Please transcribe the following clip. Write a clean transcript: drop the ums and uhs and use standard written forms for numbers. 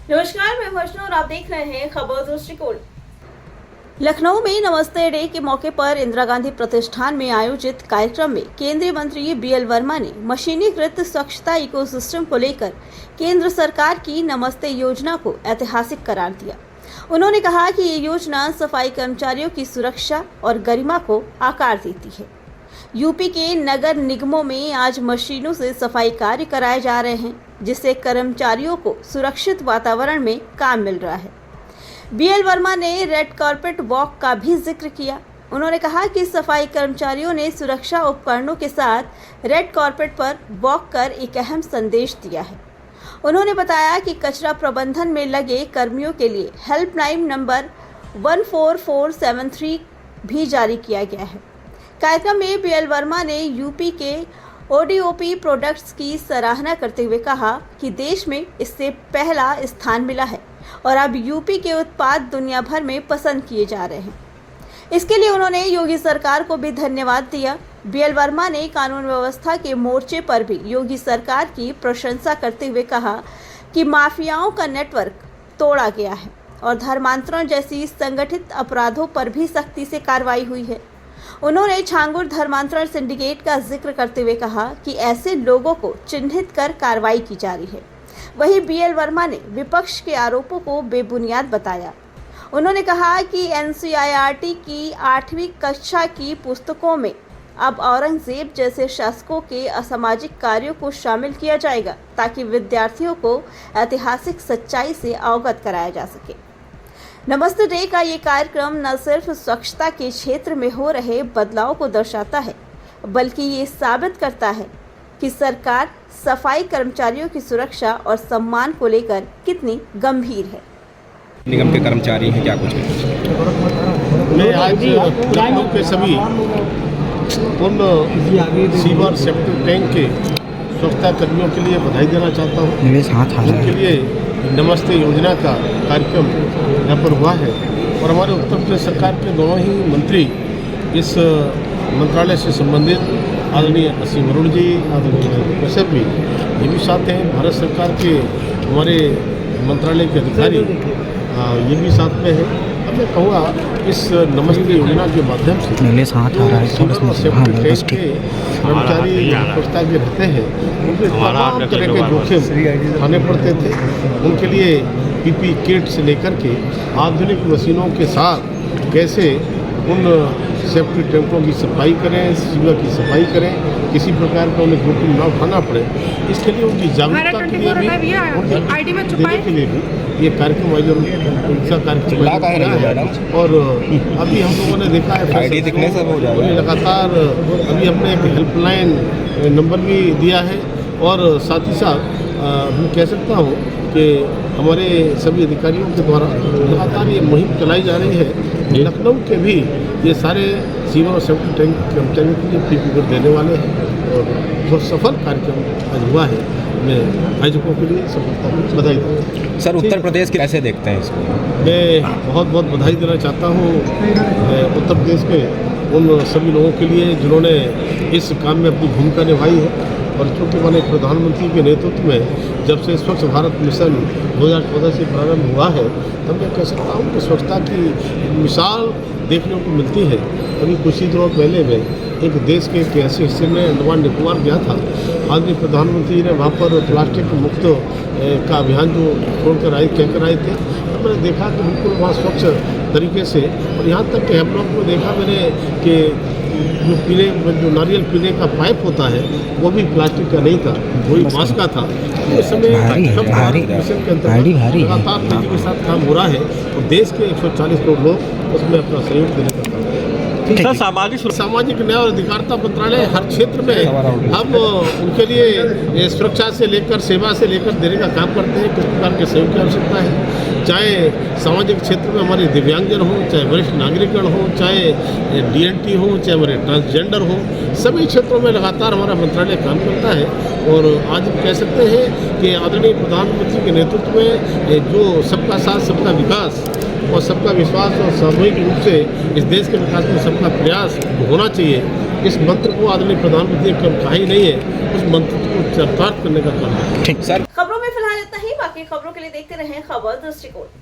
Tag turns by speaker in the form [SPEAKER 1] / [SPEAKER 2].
[SPEAKER 1] नमस्कार, मैं वर्षना और आप देख रहे हैं खबर दृष्टिकोण। लखनऊ में नमस्ते डे के मौके पर इंदिरा गांधी प्रतिष्ठान में आयोजित कार्यक्रम में केंद्रीय मंत्री बीएल वर्मा ने मशीनीकृत स्वच्छता इकोसिस्टम को लेकर केंद्र सरकार की नमस्ते योजना को ऐतिहासिक करार दिया। उन्होंने कहा कि ये योजना सफाई कर्मचारियों की सुरक्षा और गरिमा को आकार देती है। यूपी के नगर निगमों में आज मशीनों से सफाई कार्य कराए जा रहे हैं, जिससे कर्मचारियों को सुरक्षित वातावरण में काम मिल रहा है। बीएल वर्मा ने रेड कार्पेट वॉक का भी जिक्र किया। उन्होंने कहा कि सफाई कर्मचारियों ने सुरक्षा उपकरणों के साथ रेड कार्पेट पर वॉक कर एक अहम संदेश दिया है। उन्होंने बताया कि कचरा प्रबंधन में लगे कर्मियों के लिए हेल्पलाइन नंबर 14473 भी जारी किया गया है। कार्यक्रम में बीएल वर्मा ने यूपी के ओडीओपी प्रोडक्ट्स की सराहना करते हुए कहा कि देश में इससे पहला स्थान मिला है और अब यूपी के उत्पाद दुनिया भर में पसंद किए जा रहे हैं। इसके लिए उन्होंने योगी सरकार को भी धन्यवाद दिया। बीएल वर्मा ने कानून व्यवस्था के मोर्चे पर भी योगी सरकार की प्रशंसा करते हुए कहा कि माफियाओं का नेटवर्क तोड़ा गया है और धर्मांतरण जैसी संगठित अपराधों पर भी सख्ती से कार्रवाई हुई है। उन्होंने छांगुर धर्मांतरण सिंडिकेट का जिक्र करते हुए कहा कि ऐसे लोगों को चिन्हित कर कार्रवाई की जा रही है। वहीं बीएल वर्मा ने विपक्ष के आरोपों को बेबुनियाद बताया। उन्होंने कहा कि एनसीईआरटी की 8वीं कक्षा की पुस्तकों में अब औरंगजेब जैसे शासकों के असामाजिक कार्यों को शामिल किया जाएगा, ताकि विद्यार्थियों को ऐतिहासिक सच्चाई से अवगत कराया जा सके। नमस्ते डे का ये कार्यक्रम न सिर्फ स्वच्छता के क्षेत्र में हो रहे बदलाव को दर्शाता है, बल्कि ये साबित करता है कि सरकार सफाई कर्मचारियों की सुरक्षा और सम्मान को लेकर कितनी गंभीर है।
[SPEAKER 2] निगम के कर्मचारी हैं, क्या कुछ
[SPEAKER 3] मैं आज लखनऊ के सभी उन सीवर सेप्टिक टैंक के स्वच्छता कर्मियों के लिए बधाई देना चाहता हूँ। उनके लिए नमस्ते योजना का कार्यक्रम यहाँ पर हुआ है और हमारे उत्तर प्रदेश सरकार के दोनों ही मंत्री इस मंत्रालय से संबंधित आदरणीय असीम अरुण जी, आदरणीय कश्यप भी, ये भी साथ हैं। भारत सरकार के हमारे मंत्रालय के अधिकारी ये भी साथ में है। अब मैं कहूँगा इस नमस्ते योजना के माध्यम से कर्मचारी स्वच्छता के रहते हैं, उनके तमाम तरह के जोखिम उठाने पड़ते थे। उनके लिए पीपी किट से लेकर के आधुनिक मशीनों के साथ कैसे उन सेफ्टी टैंकों की सफाई करें, सीवर की सफाई करें, किसी प्रकार का उन्हें जोखिम न उठाना पड़े, इसके लिए उनकी जागरूकता के लिए भी, उनके देने के लिए भी ये कार्यक्रम आयोजन कार्यक्रम। और अभी हम लोगों ने देखा है लगातार अभी हमने एक हेल्पलाइन नंबर भी दिया है और साथ ही साथ मैं कह सकता हूँ कि हमारे सभी अधिकारियों के द्वारा लगातार ये मुहिम चलाई जा रही है। लखनऊ के भी ये सारे सीवर और सेफ्टी टैंक कर्मचारियों के लिए पीपी किट देने वाले हैं और बहुत सफल कार्यक्रम आज हुआ है। मैं आयोजकों के लिए सफलता को बधाई देता हूँ।
[SPEAKER 2] सर, उत्तर प्रदेश के कैसे देखते हैं इसको?
[SPEAKER 3] मैं बहुत बहुत बधाई देना चाहता हूँ उत्तर प्रदेश के उन सभी लोगों के लिए जिन्होंने इस काम में अपनी भूमिका निभाई है। और चूँकि मैंने प्रधानमंत्री के नेतृत्व में जब से स्वच्छ भारत मिशन 2014 से प्रारंभ हुआ है, तब मैं कह सकता हूँ कि स्वच्छता की मिसाल देखने को मिलती है। अभी कुछ ही दिनों पहले मैं एक देश के एक ऐसे हिस्से में अंडमान निकोबार गया था। आदरणीय प्रधानमंत्री ने वहाँ पर प्लास्टिक मुक्त का अभियान जो छोड़कर कहकर आए थे, तब मैंने देखा कि बिल्कुल वहाँ स्वच्छ तरीके से, और यहाँ तक कि हम लोग को देखा मैंने कि जो नारियल पीने का पाइप होता है वो भी प्लास्टिक का नहीं था, वही बांस का था। इस समय मिशन के अंतर्गत लगातार तेजी के साथ काम हो रहा है और देश के 140 करोड़ लोग उसमें अपना सहयोग देने का काम। सामाजिक न्याय और अधिकारिता मंत्रालय हर क्षेत्र में हम उनके लिए सुरक्षा से लेकर सेवा से लेकर देने का काम करते हैं। किस प्रकार के सहयोग की आवश्यकता है, चाहे सामाजिक क्षेत्र में हमारे दिव्यांगजन हो, चाहे वरिष्ठ नागरिकगण हो, चाहे डीएनटी हो, चाहे हमारे ट्रांसजेंडर हो, सभी क्षेत्रों में लगातार हमारा मंत्रालय काम करता है। और आज हम कह सकते हैं कि आदरणीय प्रधानमंत्री के नेतृत्व में जो सबका साथ सबका विकास और सबका विश्वास और सामूहिक रूप से इस देश के विकास में सबका प्रयास होना चाहिए, इस मंत्र को आदरणीय प्रधानमंत्री ने कहा ही नहीं है, उस मंत्र को चरितार्थ करने का काम है।
[SPEAKER 1] खबरों में फिलहाल इतना ही। बाकी खबरों के लिए देखते रहें खबर दृष्टिकोण।